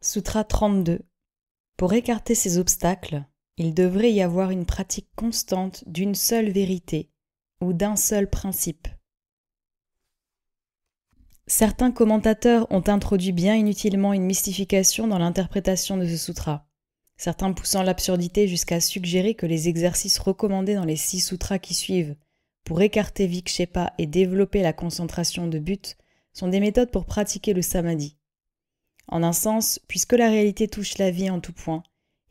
Sutra 32. Pour écarter ces obstacles, il devrait y avoir une pratique constante d'une seule vérité ou d'un seul principe. Certains commentateurs ont introduit bien inutilement une mystification dans l'interprétation de ce sutra, certains poussant l'absurdité jusqu'à suggérer que les exercices recommandés dans les 6 sutras qui suivent pour écarter vikshepa et développer la concentration de but sont des méthodes pour pratiquer le samadhi. En un sens, puisque la réalité touche la vie en tout point,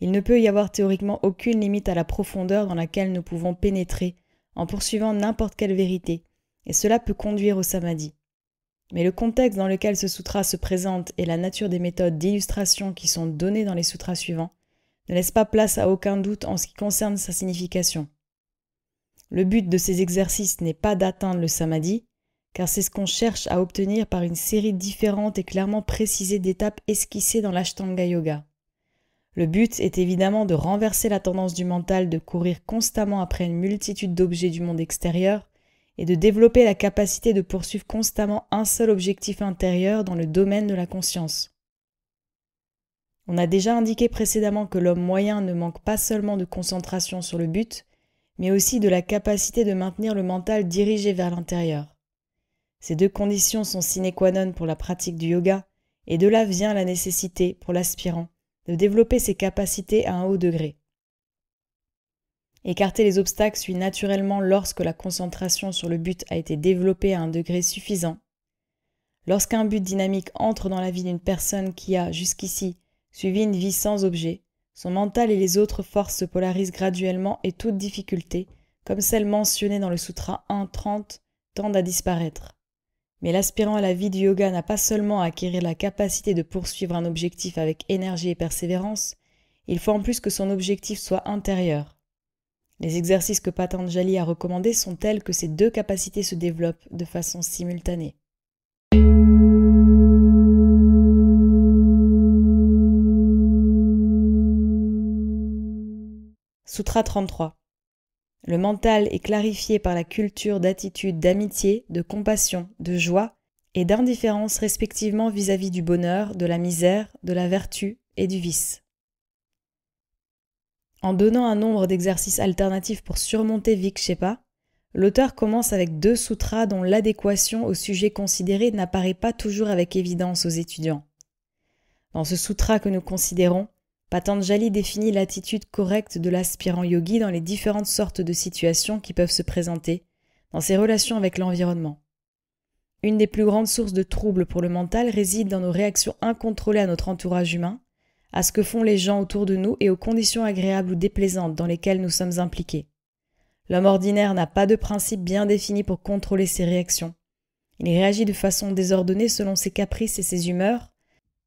il ne peut y avoir théoriquement aucune limite à la profondeur dans laquelle nous pouvons pénétrer en poursuivant n'importe quelle vérité, et cela peut conduire au samadhi. Mais le contexte dans lequel ce sutra se présente et la nature des méthodes d'illustration qui sont données dans les sutras suivants ne laissent pas place à aucun doute en ce qui concerne sa signification. Le but de ces exercices n'est pas d'atteindre le samadhi, car c'est ce qu'on cherche à obtenir par une série différente et clairement précisée d'étapes esquissées dans l'Ashtanga Yoga. Le but est évidemment de renverser la tendance du mental de courir constamment après une multitude d'objets du monde extérieur et de développer la capacité de poursuivre constamment un seul objectif intérieur dans le domaine de la conscience. On a déjà indiqué précédemment que l'homme moyen ne manque pas seulement de concentration sur le but, mais aussi de la capacité de maintenir le mental dirigé vers l'intérieur. Ces deux conditions sont sine qua non pour la pratique du yoga, et de là vient la nécessité, pour l'aspirant, de développer ses capacités à un haut degré. Écarter les obstacles suit naturellement lorsque la concentration sur le but a été développée à un degré suffisant. Lorsqu'un but dynamique entre dans la vie d'une personne qui a, jusqu'ici, suivi une vie sans objet, son mental et les autres forces se polarisent graduellement et toute difficulté, comme celle mentionnée dans le Sutra 1.30, tendent à disparaître. Mais l'aspirant à la vie du yoga n'a pas seulement à acquérir la capacité de poursuivre un objectif avec énergie et persévérance, il faut en plus que son objectif soit intérieur. Les exercices que Patanjali a recommandés sont tels que ces deux capacités se développent de façon simultanée. Sutra 33. Le mental est clarifié par la culture d'attitude d'amitié, de compassion, de joie et d'indifférence respectivement vis-à-vis du bonheur, de la misère, de la vertu et du vice. En donnant un nombre d'exercices alternatifs pour surmonter vikshepa, l'auteur commence avec 2 sutras dont l'adéquation au sujet considéré n'apparaît pas toujours avec évidence aux étudiants. Dans ce sutra que nous considérons, Patanjali définit l'attitude correcte de l'aspirant yogi dans les différentes sortes de situations qui peuvent se présenter, dans ses relations avec l'environnement. Une des plus grandes sources de troubles pour le mental réside dans nos réactions incontrôlées à notre entourage humain, à ce que font les gens autour de nous et aux conditions agréables ou déplaisantes dans lesquelles nous sommes impliqués. L'homme ordinaire n'a pas de principe bien défini pour contrôler ses réactions. Il réagit de façon désordonnée selon ses caprices et ses humeurs,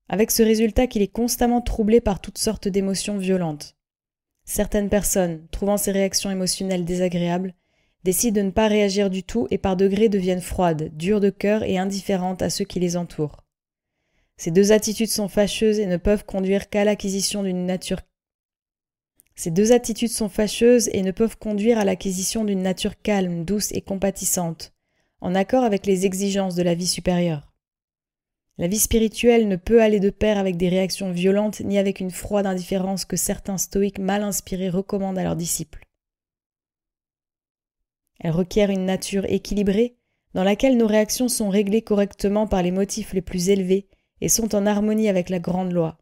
avec ce résultat qu'il est constamment troublé par toutes sortes d'émotions violentes. Certaines personnes, trouvant ces réactions émotionnelles désagréables, décident de ne pas réagir du tout et par degrés deviennent froides, dures de cœur et indifférentes à ceux qui les entourent. Ces deux attitudes sont fâcheuses et ne peuvent conduire qu'à l'acquisition d'une nature calme, douce et compatissante, en accord avec les exigences de la vie supérieure. La vie spirituelle ne peut aller de pair avec des réactions violentes ni avec une froide indifférence que certains stoïques mal inspirés recommandent à leurs disciples. Elle requiert une nature équilibrée, dans laquelle nos réactions sont réglées correctement par les motifs les plus élevés et sont en harmonie avec la grande loi.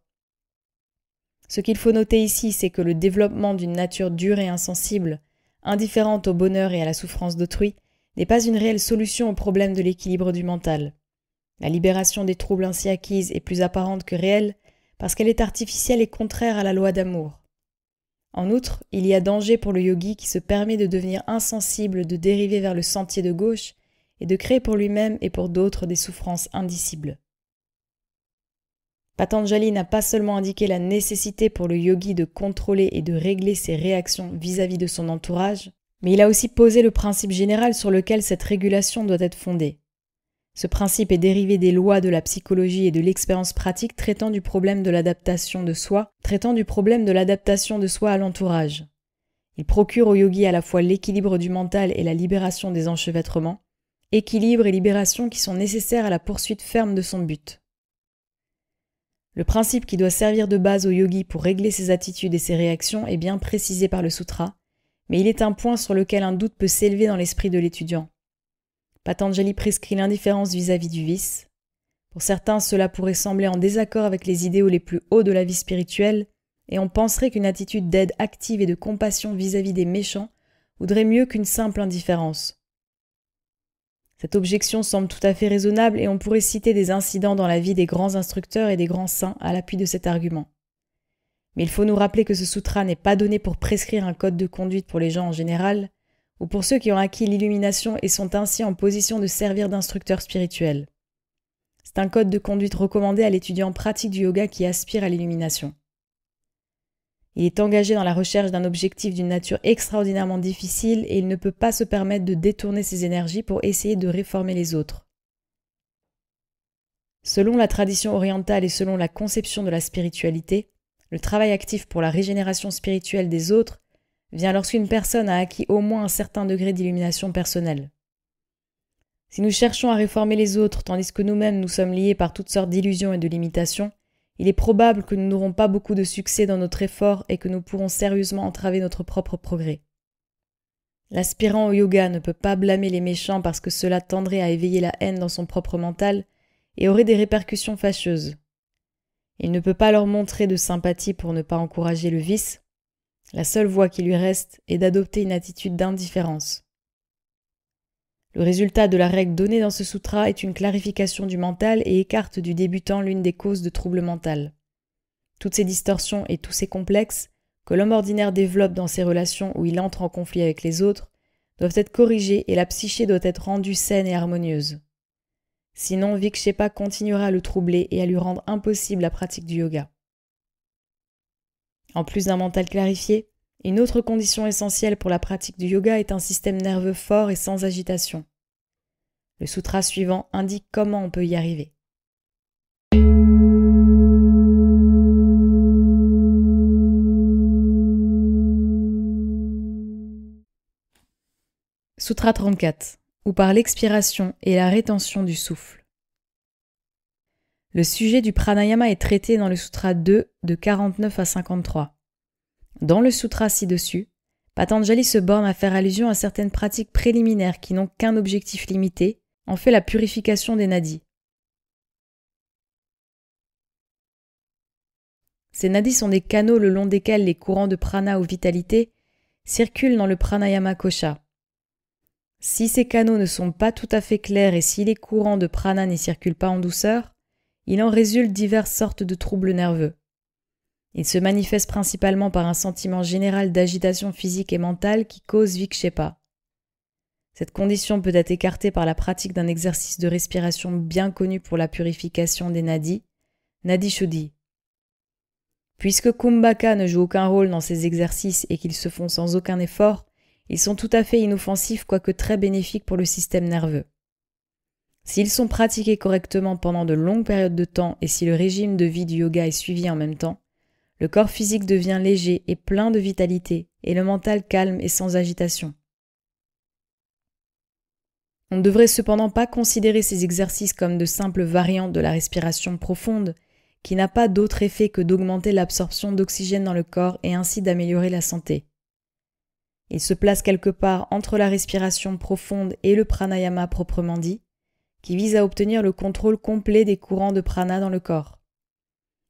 Ce qu'il faut noter ici, c'est que le développement d'une nature dure et insensible, indifférente au bonheur et à la souffrance d'autrui, n'est pas une réelle solution au problème de l'équilibre du mental. La libération des troubles ainsi acquises est plus apparente que réelle parce qu'elle est artificielle et contraire à la loi d'amour. En outre, il y a danger pour le yogi qui se permet de devenir insensible, de dériver vers le sentier de gauche et de créer pour lui-même et pour d'autres des souffrances indicibles. Patanjali n'a pas seulement indiqué la nécessité pour le yogi de contrôler et de régler ses réactions vis-à-vis de son entourage, mais il a aussi posé le principe général sur lequel cette régulation doit être fondée. Ce principe est dérivé des lois de la psychologie et de l'expérience pratique traitant du problème de l'adaptation de soi à l'entourage. Il procure au yogi à la fois l'équilibre du mental et la libération des enchevêtrements, équilibre et libération qui sont nécessaires à la poursuite ferme de son but. Le principe qui doit servir de base au yogi pour régler ses attitudes et ses réactions est bien précisé par le sutra, mais il est un point sur lequel un doute peut s'élever dans l'esprit de l'étudiant. Patanjali prescrit l'indifférence vis-à-vis du vice. Pour certains, cela pourrait sembler en désaccord avec les idéaux les plus hauts de la vie spirituelle, et on penserait qu'une attitude d'aide active et de compassion vis-à-vis des méchants voudrait mieux qu'une simple indifférence. Cette objection semble tout à fait raisonnable et on pourrait citer des incidents dans la vie des grands instructeurs et des grands saints à l'appui de cet argument. Mais il faut nous rappeler que ce sutra n'est pas donné pour prescrire un code de conduite pour les gens en général, ou pour ceux qui ont acquis l'illumination et sont ainsi en position de servir d'instructeurs spirituels. C'est un code de conduite recommandé à l'étudiant pratique du yoga qui aspire à l'illumination. Il est engagé dans la recherche d'un objectif d'une nature extraordinairement difficile et il ne peut pas se permettre de détourner ses énergies pour essayer de réformer les autres. Selon la tradition orientale et selon la conception de la spiritualité, le travail actif pour la régénération spirituelle des autres vient lorsqu'une personne a acquis au moins un certain degré d'illumination personnelle. Si nous cherchons à réformer les autres tandis que nous-mêmes nous sommes liés par toutes sortes d'illusions et de limitations, il est probable que nous n'aurons pas beaucoup de succès dans notre effort et que nous pourrons sérieusement entraver notre propre progrès. L'aspirant au yoga ne peut pas blâmer les méchants parce que cela tendrait à éveiller la haine dans son propre mental et aurait des répercussions fâcheuses. Il ne peut pas leur montrer de sympathie pour ne pas encourager le vice. La seule voie qui lui reste est d'adopter une attitude d'indifférence. Le résultat de la règle donnée dans ce sutra est une clarification du mental et écarte du débutant l'une des causes de troubles mentaux. Toutes ces distorsions et tous ces complexes que l'homme ordinaire développe dans ses relations où il entre en conflit avec les autres doivent être corrigés et la psyché doit être rendue saine et harmonieuse. Sinon, Vikshepa continuera à le troubler et à lui rendre impossible la pratique du yoga. En plus d'un mental clarifié, une autre condition essentielle pour la pratique du yoga est un système nerveux fort et sans agitation. Le sutra suivant indique comment on peut y arriver. Sutra 34, ou par l'expiration et la rétention du souffle. Le sujet du pranayama est traité dans le sutra 2 de 49 à 53. Dans le sutra ci-dessus, Patanjali se borne à faire allusion à certaines pratiques préliminaires qui n'ont qu'un objectif limité, en fait la purification des nadis. Ces nadis sont des canaux le long desquels les courants de prana ou vitalité circulent dans le pranayama kosha. Si ces canaux ne sont pas tout à fait clairs et si les courants de prana n'y circulent pas en douceur, il en résulte diverses sortes de troubles nerveux. Il se manifeste principalement par un sentiment général d'agitation physique et mentale qui cause vikshepa. Cette condition peut être écartée par la pratique d'un exercice de respiration bien connu pour la purification des nadis, nadi shuddhi. Puisque Kumbhaka ne joue aucun rôle dans ces exercices et qu'ils se font sans aucun effort, ils sont tout à fait inoffensifs quoique très bénéfiques pour le système nerveux. S'ils sont pratiqués correctement pendant de longues périodes de temps et si le régime de vie du yoga est suivi en même temps, le corps physique devient léger et plein de vitalité et le mental calme et sans agitation. On ne devrait cependant pas considérer ces exercices comme de simples variantes de la respiration profonde qui n'a pas d'autre effet que d'augmenter l'absorption d'oxygène dans le corps et ainsi d'améliorer la santé. Il se place quelque part entre la respiration profonde et le pranayama proprement dit, qui vise à obtenir le contrôle complet des courants de prana dans le corps.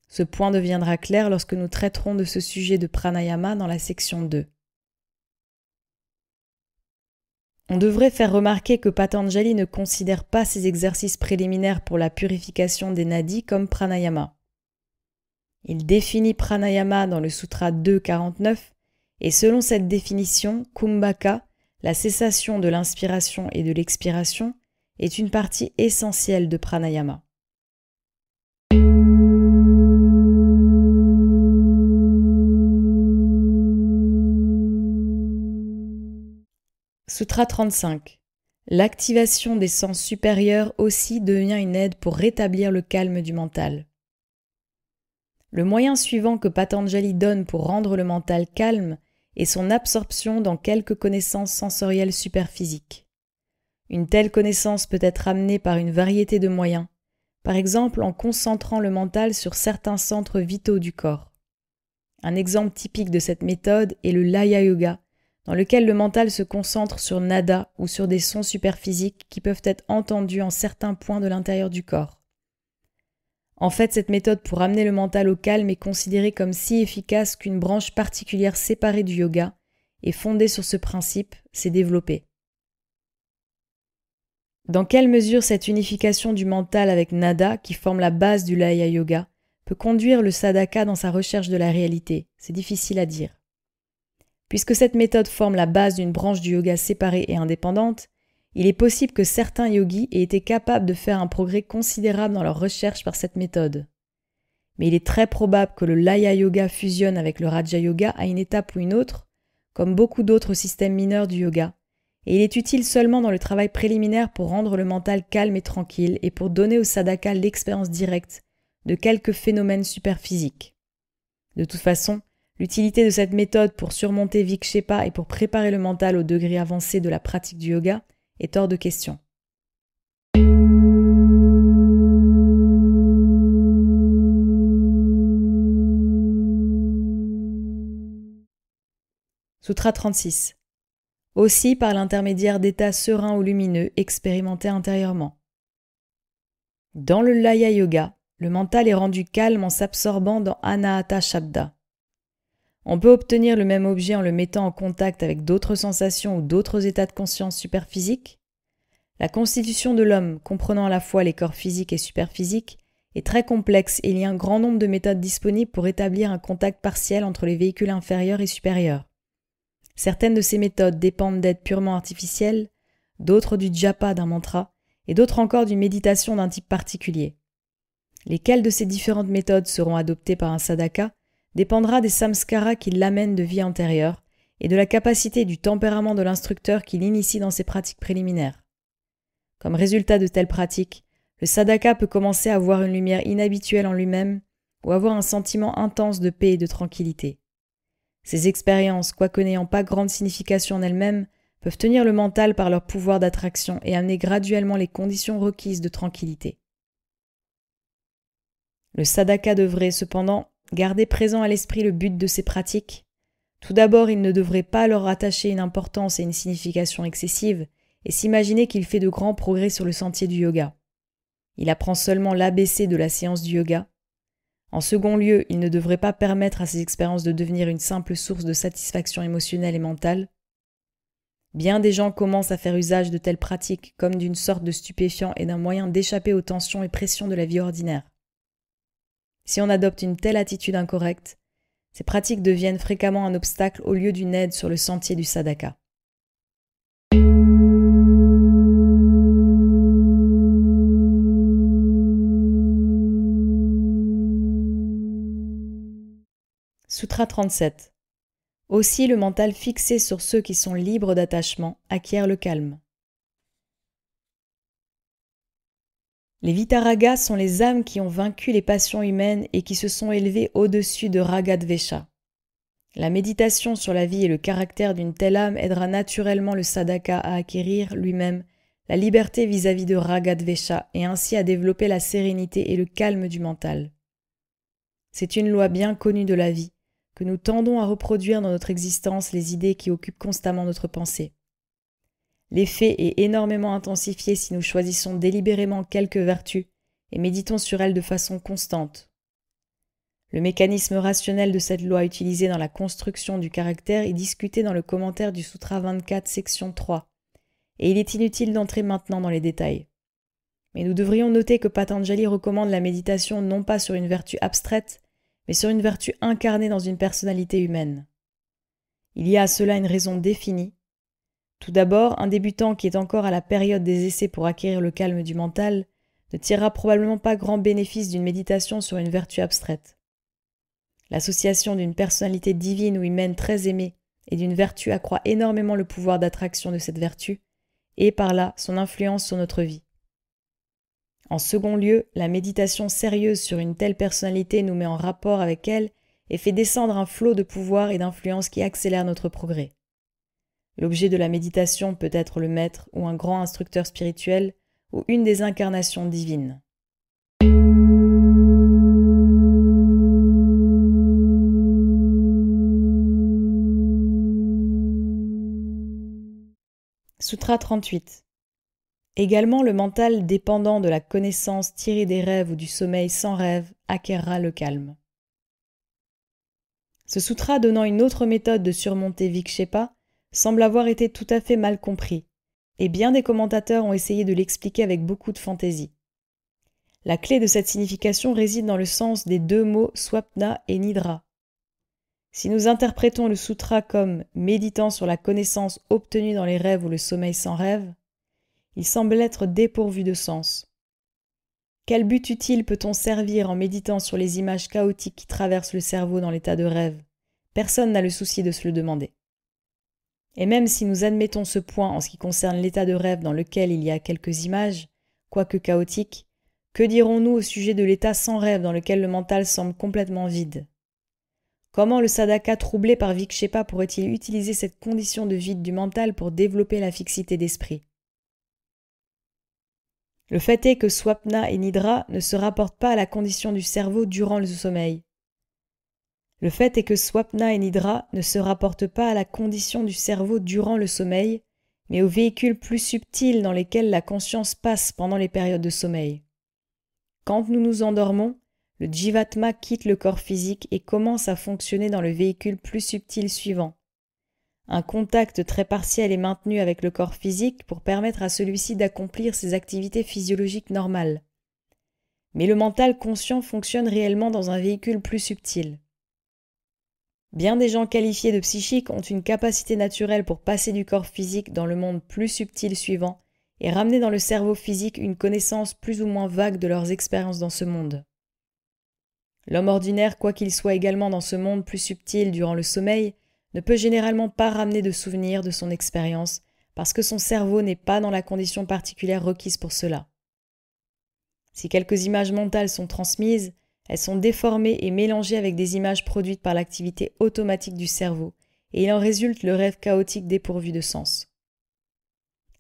Ce point deviendra clair lorsque nous traiterons de ce sujet de pranayama dans la section 2. On devrait faire remarquer que Patanjali ne considère pas ces exercices préliminaires pour la purification des nadis comme pranayama. Il définit pranayama dans le sutra 2.49 et selon cette définition, Kumbhaka, la cessation de l'inspiration et de l'expiration, est une partie essentielle de pranayama. Sutra 35. L'activation des sens supérieurs aussi devient une aide pour rétablir le calme du mental. Le moyen suivant que Patanjali donne pour rendre le mental calme est son absorption dans quelques connaissances sensorielles superphysiques. Une telle connaissance peut être amenée par une variété de moyens, par exemple en concentrant le mental sur certains centres vitaux du corps. Un exemple typique de cette méthode est le Laya Yoga, dans lequel le mental se concentre sur nada ou sur des sons superphysiques qui peuvent être entendus en certains points de l'intérieur du corps. En fait, cette méthode pour amener le mental au calme est considérée comme si efficace qu'une branche particulière séparée du yoga et fondée sur ce principe s'est développée. Dans quelle mesure cette unification du mental avec nada, qui forme la base du Laya Yoga, peut conduire le sadhaka dans sa recherche de la réalité? C'est difficile à dire. Puisque cette méthode forme la base d'une branche du yoga séparée et indépendante, il est possible que certains yogis aient été capables de faire un progrès considérable dans leur recherche par cette méthode. Mais il est très probable que le Laya Yoga fusionne avec le Raja Yoga à une étape ou une autre, comme beaucoup d'autres systèmes mineurs du yoga, et il est utile seulement dans le travail préliminaire pour rendre le mental calme et tranquille et pour donner au sadhaka l'expérience directe de quelques phénomènes superphysiques. De toute façon, l'utilité de cette méthode pour surmonter vikshepa et pour préparer le mental au degré avancé de la pratique du yoga est hors de question. Sutra 36. Aussi par l'intermédiaire d'états sereins ou lumineux expérimentés intérieurement. Dans le Laya Yoga, le mental est rendu calme en s'absorbant dans Anahata Shabda. On peut obtenir le même objet en le mettant en contact avec d'autres sensations ou d'autres états de conscience superphysiques. La constitution de l'homme, comprenant à la fois les corps physiques et superphysiques, est très complexe et il y a un grand nombre de méthodes disponibles pour établir un contact partiel entre les véhicules inférieurs et supérieurs. Certaines de ces méthodes dépendent d'aides purement artificielles, d'autres du japa d'un mantra, et d'autres encore d'une méditation d'un type particulier. Lesquelles de ces différentes méthodes seront adoptées par un sadhaka dépendra des samskaras qui l'amènent de vie antérieure et de la capacité du tempérament de l'instructeur qui l'initie dans ses pratiques préliminaires. Comme résultat de telles pratiques, le sadhaka peut commencer à voir une lumière inhabituelle en lui-même ou avoir un sentiment intense de paix et de tranquillité. Ces expériences, quoique n'ayant pas grande signification en elles-mêmes, peuvent tenir le mental par leur pouvoir d'attraction et amener graduellement les conditions requises de tranquillité. Le sadhaka devrait cependant garder présent à l'esprit le but de ces pratiques. Tout d'abord, il ne devrait pas leur attacher une importance et une signification excessive et s'imaginer qu'il fait de grands progrès sur le sentier du yoga. Il apprend seulement l'ABC de la séance du yoga. En second lieu, il ne devrait pas permettre à ces expériences de devenir une simple source de satisfaction émotionnelle et mentale. Bien des gens commencent à faire usage de telles pratiques comme d'une sorte de stupéfiant et d'un moyen d'échapper aux tensions et pressions de la vie ordinaire. Si on adopte une telle attitude incorrecte, ces pratiques deviennent fréquemment un obstacle au lieu d'une aide sur le sentier du sadhaka. Sutra 37. Aussi le mental fixé sur ceux qui sont libres d'attachement acquiert le calme. Les vitaragas sont les âmes qui ont vaincu les passions humaines et qui se sont élevées au-dessus de ragadvesha. La méditation sur la vie et le caractère d'une telle âme aidera naturellement le sadhaka à acquérir lui-même la liberté vis-à-vis de ragadvesha et ainsi à développer la sérénité et le calme du mental. C'est une loi bien connue de la vie, que nous tendons à reproduire dans notre existence les idées qui occupent constamment notre pensée. L'effet est énormément intensifié si nous choisissons délibérément quelques vertus et méditons sur elles de façon constante. Le mécanisme rationnel de cette loi utilisée dans la construction du caractère est discuté dans le commentaire du Sutra 24, section 3, et il est inutile d'entrer maintenant dans les détails. Mais nous devrions noter que Patanjali recommande la méditation non pas sur une vertu abstraite, mais sur une vertu incarnée dans une personnalité humaine. Il y a à cela une raison définie. Tout d'abord, un débutant qui est encore à la période des essais pour acquérir le calme du mental ne tirera probablement pas grand bénéfice d'une méditation sur une vertu abstraite. L'association d'une personnalité divine ou humaine très aimée et d'une vertu accroît énormément le pouvoir d'attraction de cette vertu et par là son influence sur notre vie. En second lieu, la méditation sérieuse sur une telle personnalité nous met en rapport avec elle et fait descendre un flot de pouvoir et d'influence qui accélère notre progrès. L'objet de la méditation peut être le maître ou un grand instructeur spirituel ou une des incarnations divines. Sutra 38. Également, le mental dépendant de la connaissance tirée des rêves ou du sommeil sans rêve acquérera le calme. Ce sutra donnant une autre méthode de surmonter Vikshepa semble avoir été tout à fait mal compris, et bien des commentateurs ont essayé de l'expliquer avec beaucoup de fantaisie. La clé de cette signification réside dans le sens des deux mots swapna et nidra. Si nous interprétons le sutra comme méditant sur la connaissance obtenue dans les rêves ou le sommeil sans rêve, il semble être dépourvu de sens. Quel but utile peut-on servir en méditant sur les images chaotiques qui traversent le cerveau dans l'état de rêve? Personne n'a le souci de se le demander. Et même si nous admettons ce point en ce qui concerne l'état de rêve dans lequel il y a quelques images, quoique chaotiques, que dirons-nous au sujet de l'état sans rêve dans lequel le mental semble complètement vide? Comment le sadhaka troublé par Vikshepa pourrait-il utiliser cette condition de vide du mental pour développer la fixité d'esprit? Le fait est que swapna et nidra ne se rapportent pas à la condition du cerveau durant le sommeil. Le fait est que swapna et nidra ne se rapportent pas à la condition du cerveau durant le sommeil, mais aux véhicules plus subtils dans lesquels la conscience passe pendant les périodes de sommeil. Quand nous nous endormons, le jivatma quitte le corps physique et commence à fonctionner dans le véhicule plus subtil suivant. Un contact très partiel est maintenu avec le corps physique pour permettre à celui-ci d'accomplir ses activités physiologiques normales. Mais le mental conscient fonctionne réellement dans un véhicule plus subtil. Bien des gens qualifiés de psychiques ont une capacité naturelle pour passer du corps physique dans le monde plus subtil suivant et ramener dans le cerveau physique une connaissance plus ou moins vague de leurs expériences dans ce monde. L'homme ordinaire, quoiqu'il soit également dans ce monde plus subtil durant le sommeil, ne peut généralement pas ramener de souvenirs de son expérience parce que son cerveau n'est pas dans la condition particulière requise pour cela. Si quelques images mentales sont transmises, elles sont déformées et mélangées avec des images produites par l'activité automatique du cerveau, et il en résulte le rêve chaotique dépourvu de sens.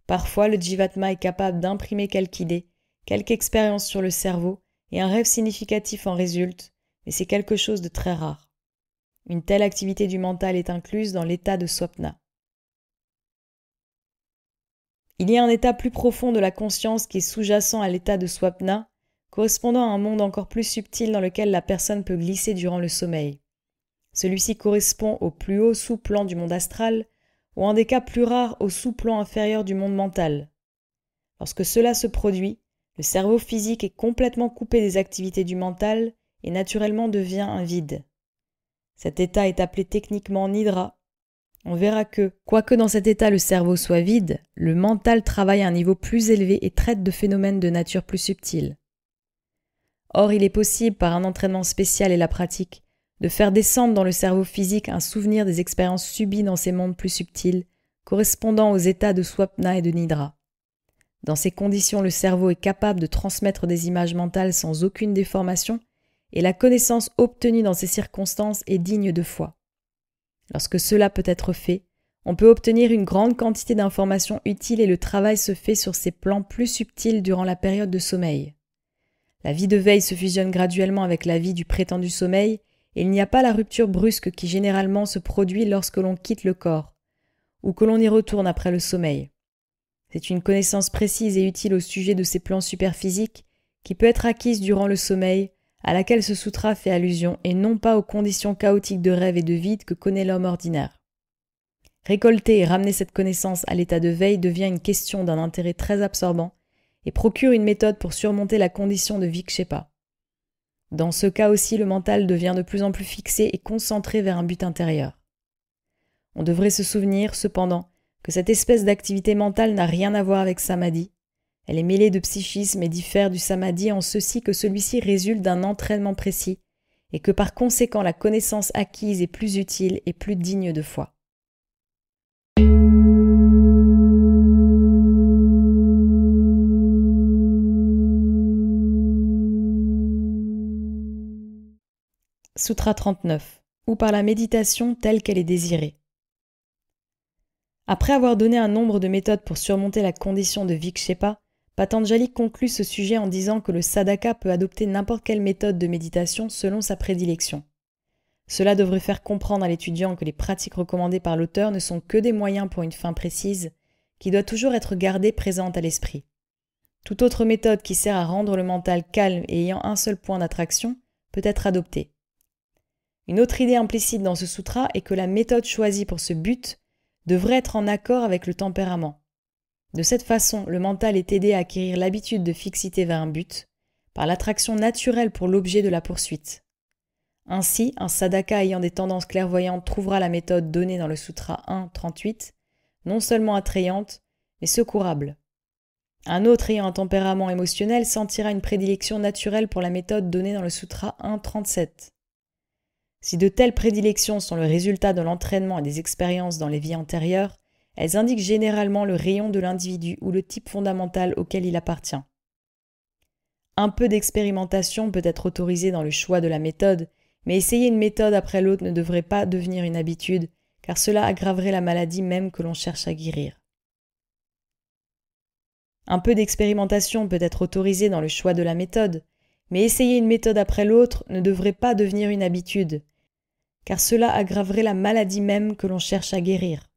Parfois, le jivatma est capable d'imprimer quelque idée, quelque expérience sur le cerveau, et un rêve significatif en résulte, mais c'est quelque chose de très rare. Une telle activité du mental est incluse dans l'état de swapna. Il y a un état plus profond de la conscience qui est sous-jacent à l'état de swapna, correspondant à un monde encore plus subtil dans lequel la personne peut glisser durant le sommeil. Celui-ci correspond au plus haut sous-plan du monde astral, ou en des cas plus rares au sous-plan inférieur du monde mental. Lorsque cela se produit, le cerveau physique est complètement coupé des activités du mental et naturellement devient un vide. Cet état est appelé techniquement nidra. On verra que, quoique dans cet état le cerveau soit vide, le mental travaille à un niveau plus élevé et traite de phénomènes de nature plus subtile. Or, il est possible, par un entraînement spécial et la pratique, de faire descendre dans le cerveau physique un souvenir des expériences subies dans ces mondes plus subtils, correspondant aux états de swapna et de nidra. Dans ces conditions, le cerveau est capable de transmettre des images mentales sans aucune déformation, et la connaissance obtenue dans ces circonstances est digne de foi. Lorsque cela peut être fait, on peut obtenir une grande quantité d'informations utiles et le travail se fait sur ces plans plus subtils durant la période de sommeil. La vie de veille se fusionne graduellement avec la vie du prétendu sommeil et il n'y a pas la rupture brusque qui généralement se produit lorsque l'on quitte le corps ou que l'on y retourne après le sommeil. C'est une connaissance précise et utile au sujet de ces plans superphysiques qui peut être acquise durant le sommeil, à laquelle ce sutra fait allusion et non pas aux conditions chaotiques de rêve et de vide que connaît l'homme ordinaire. Récolter et ramener cette connaissance à l'état de veille devient une question d'un intérêt très absorbant et procure une méthode pour surmonter la condition de Vikshepa. Dans ce cas aussi, le mental devient de plus en plus fixé et concentré vers un but intérieur. On devrait se souvenir, cependant, que cette espèce d'activité mentale n'a rien à voir avec samadhi. Elle est mêlée de psychisme et diffère du samadhi en ceci que celui-ci résulte d'un entraînement précis et que par conséquent la connaissance acquise est plus utile et plus digne de foi. Sutra 39, ou par la méditation telle qu'elle est désirée. Après avoir donné un nombre de méthodes pour surmonter la condition de Vikshepa, Patanjali conclut ce sujet en disant que le sadhaka peut adopter n'importe quelle méthode de méditation selon sa prédilection. Cela devrait faire comprendre à l'étudiant que les pratiques recommandées par l'auteur ne sont que des moyens pour une fin précise, qui doit toujours être gardée présente à l'esprit. Toute autre méthode qui sert à rendre le mental calme et ayant un seul point d'attraction peut être adoptée. Une autre idée implicite dans ce sutra est que la méthode choisie pour ce but devrait être en accord avec le tempérament. De cette façon, le mental est aidé à acquérir l'habitude de fixité vers un but, par l'attraction naturelle pour l'objet de la poursuite. Ainsi, un sadhaka ayant des tendances clairvoyantes trouvera la méthode donnée dans le sutra 1.38 non seulement attrayante, mais secourable. Un autre ayant un tempérament émotionnel sentira une prédilection naturelle pour la méthode donnée dans le sutra 1.37. Si de telles prédilections sont le résultat de l'entraînement et des expériences dans les vies antérieures, elles indiquent généralement le rayon de l'individu ou le type fondamental auquel il appartient. Un peu d'expérimentation peut être autorisée dans le choix de la méthode, mais essayer une méthode après l'autre ne devrait pas devenir une habitude, car cela aggraverait la maladie même que l'on cherche à guérir. Un peu d'expérimentation peut être autorisée dans le choix de la méthode, mais essayer une méthode après l'autre ne devrait pas devenir une habitude, car cela aggraverait la maladie même que l'on cherche à guérir.